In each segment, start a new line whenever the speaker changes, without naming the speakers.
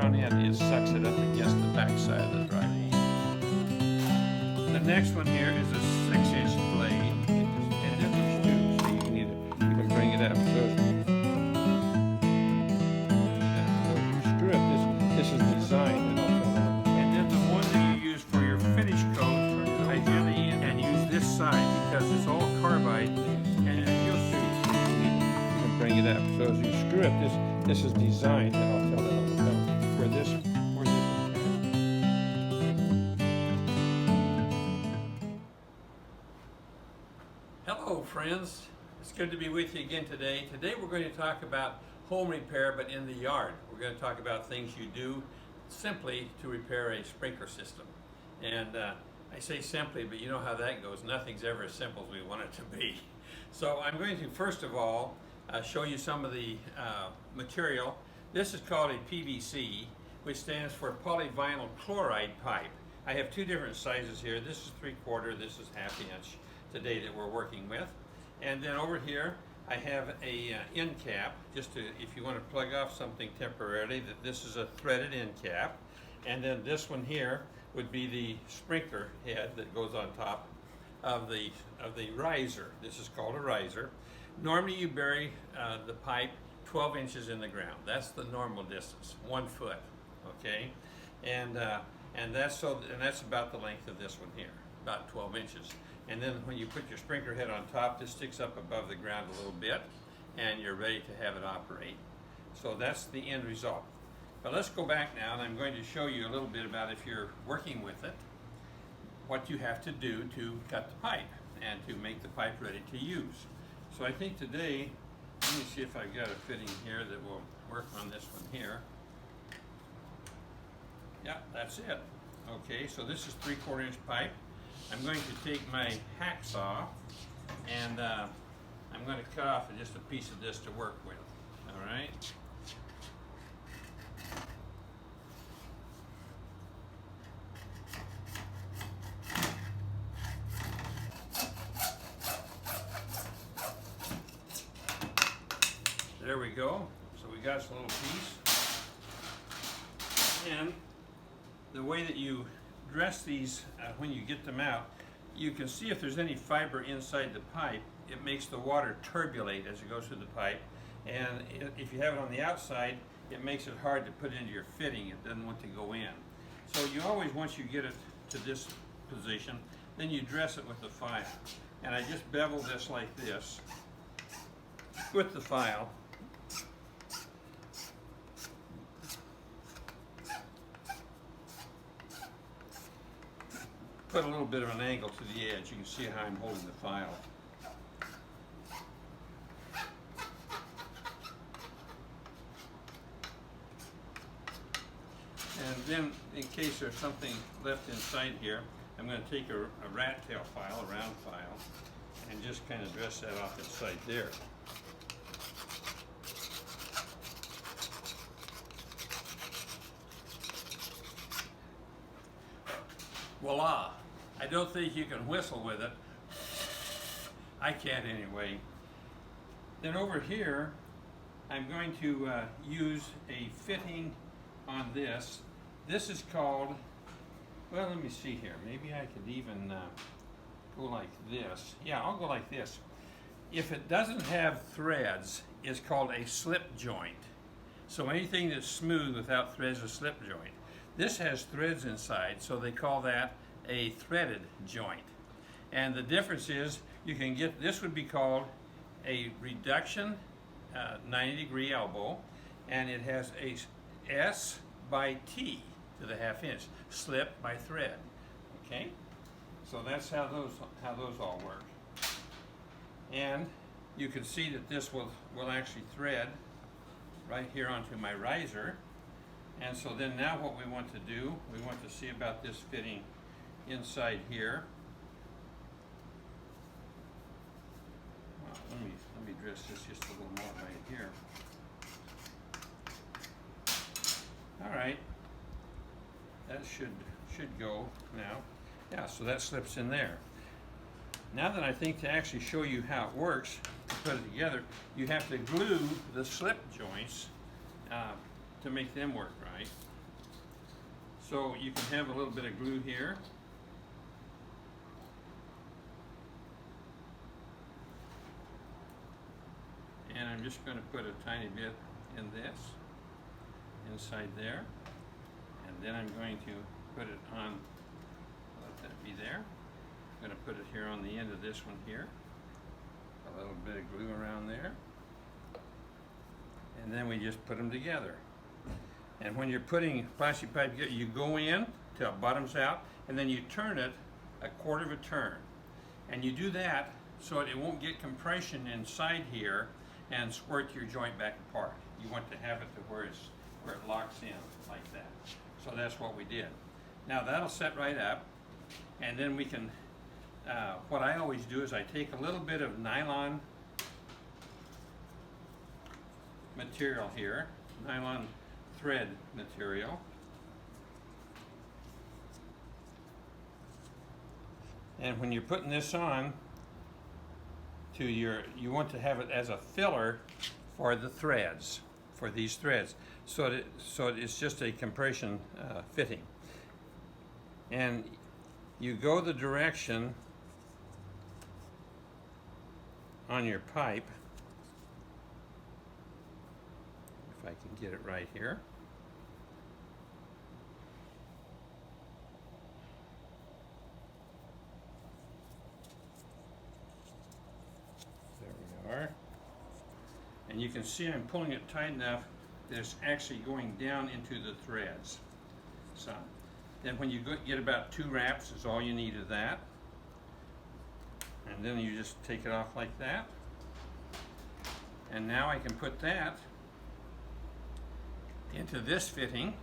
front end, it sucks it up against the back side of the drive. The next one here is a 6-inch blade, and it looks too, so you can bring it up. So screw up. This is designed, and then the one that you use for your finish coat, ideally, and use this side because it's all carbide, and you'll see. You can bring it up. So as you screw up, this is designed, and I'll tell that where this. Hello friends, it's good to be with you again today. Today we're going to talk about home repair, but in the yard. We're going to talk about things you do simply to repair a sprinkler system. And I say simply, but you know how that goes. Nothing's ever as simple as we want it to be. So I'm going to first of all show you some of the material. This is called a PVC, which stands for polyvinyl chloride pipe. I have two different sizes here. This is 3/4, this is 1/2 inch today that we're working with. And then over here I have a end cap, just to, if you want to plug off something temporarily, that this is a threaded end cap. And then this one here would be the sprinkler head that goes on top of the riser. This is called a riser. Normally you bury the pipe 12 inches in the ground. That's the normal distance, 1 foot. Okay, and that's about the length of this one here, about 12 inches. And then when you put your sprinkler head on top, this sticks up above the ground a little bit, and you're ready to have it operate. So that's the end result. But let's go back now, and I'm going to show you a little bit about, if you're working with it, what you have to do to cut the pipe and to make the pipe ready to use. So I think today, let me see if I've got a fitting here that will work on this one here. Yeah, that's it. Okay, so this is 3/4 inch pipe. I'm going to take my hacksaw and I'm going to cut off just a piece of this to work with. All right. There we go. So we got us a little piece. And the way that you dress these when you get them out, you can see if there's any fiber inside the pipe. It makes the water turbulate as it goes through the pipe, and if you have it on the outside, it makes it hard to put into your fitting. It doesn't want to go in. So you always, once you get it to this position, then you dress it with the file. And I just bevel this like this with the file. Put a little bit of an angle to the edge. You can see how I'm holding the file. And then, in case there's something left inside here, I'm going to take a rat tail file, a round file, and just kind of dress that off inside there. Voila! I don't think you can whistle with it. I can't anyway. Then over here, I'm going to use a fitting on this. This is called, well, let me see here. Maybe I could even go like this. Yeah, I'll go like this. If it doesn't have threads, it's called a slip joint. So anything that's smooth without threads is a slip joint. This has threads inside, so they call that a threaded joint. And the difference is, you can get, this would be called a reduction 90-degree elbow, and it has a S by T to the 1/2 inch, slip by thread. Okay, so that's how those all work. And you can see that this will actually thread right here onto my riser. And so then now what we want to do, we want to see about this fitting inside here. Well, let me dress this just a little more right here. All right, that should go now. Yeah, so that slips in there. Now that I think to actually show you how it works, to put it together, you have to glue the slip joints to make them work right. So you can have a little bit of glue here. And I'm just going to put a tiny bit in this, inside there. And then I'm going to put it on, let that be there. I'm going to put it here on the end of this one here. A little bit of glue around there. And then we just put them together. And when you're putting plastic pipe together, you go in till it bottoms out, and then you turn it a quarter of a turn. And you do that so that it won't get compression inside here and squirt your joint back apart. You want to have it to where it locks in like that. So that's what we did. Now that'll set right up, and then we can, what I always do is I take a little bit of nylon material here, nylon thread material. And when you're putting this on to you want to have it as a filler for the threads, for these threads, so it's just a compression fitting. And you go the direction on your pipe, if I can get it right here. And you can see I'm pulling it tight enough that it's actually going down into the threads. So then when you get about 2 wraps is all you need of that. And then you just take it off like that. And now I can put that into this fitting.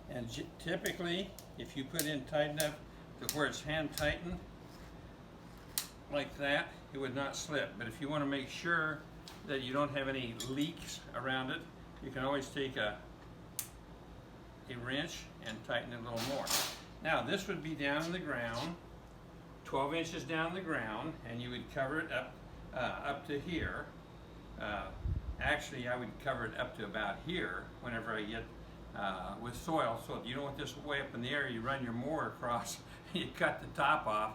And typically, if you put in tight enough to where it's hand tightened, like that, it would not slip. But if you want to make sure that you don't have any leaks around it, you can always take a wrench and tighten it a little more. Now this would be down in the ground, 12 inches down the ground, and you would cover it up to here. Actually, I would cover it up to about here whenever I get with soil, so if you don't want this way up in the air, you run your mower across and you cut the top off.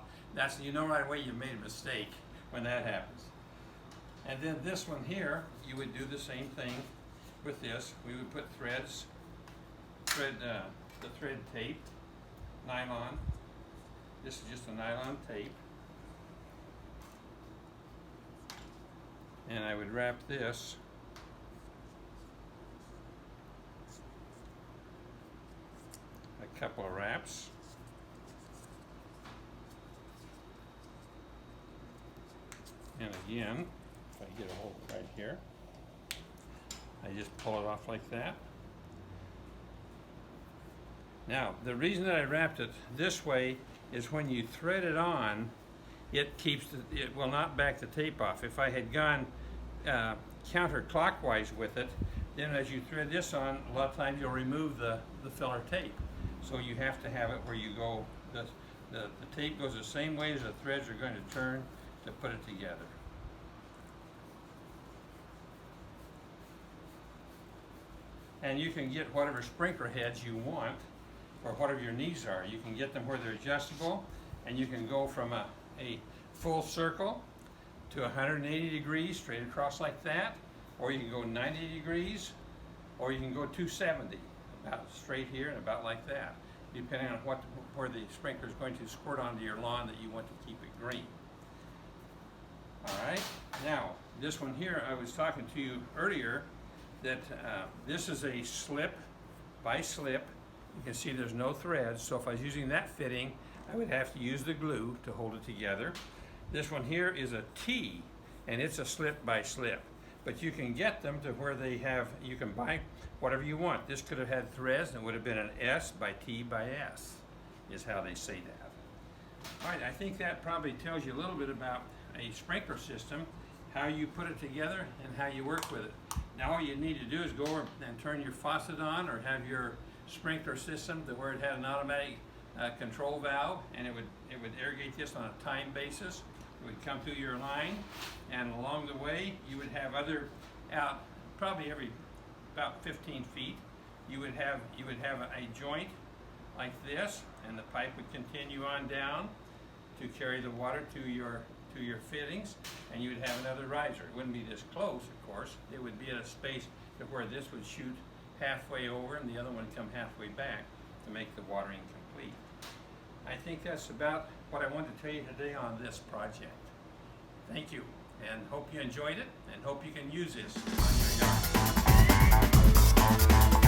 You know right away you've made a mistake when that happens. And then this one here, you would do the same thing with this. We would put the thread tape, nylon. This is just a nylon tape. And I would wrap this a couple of wraps. And again, if I get a hold right here, I just pull it off like that. Now, the reason that I wrapped it this way is when you thread it on, it will not back the tape off. If I had gone counterclockwise with it, then as you thread this on, a lot of times you'll remove the filler tape. So you have to have it where you go, the tape goes the same way as the threads are going to turn to put it together. And you can get whatever sprinkler heads you want, or whatever your needs are. You can get them where they're adjustable, and you can go from a full circle to 180 degrees straight across like that, or you can go 90 degrees, or you can go 270, about straight here and about like that, depending on where the sprinkler is going to squirt onto your lawn that you want to keep it green. All right, now this one here, I was talking to you earlier that this is a slip by slip. You can see there's no threads, so if I was using that fitting, I would have to use the glue to hold it together. This one here is a T, and it's a slip by slip. But you can get them to where they have, you can buy whatever you want. This could have had threads, and it would have been an S by T by S, is how they say that. All right, I think that probably tells you a little bit about a sprinkler system, how you put it together, and how you work with it. Now all you need to do is go over and turn your faucet on, or have your sprinkler system to where it had an automatic control valve, and it would irrigate this on a time basis. It would come through your line, and along the way you would have other out probably every about 15 feet. You would have a joint like this, and the pipe would continue on down to carry the water to your fittings, and you would have another riser. It wouldn't be this close, of course. It would be at a space to where this would shoot halfway over and the other one come halfway back to make the watering complete. I think that's about what I wanted to tell you today on this project. Thank you, and hope you enjoyed it, and hope you can use this on your yard.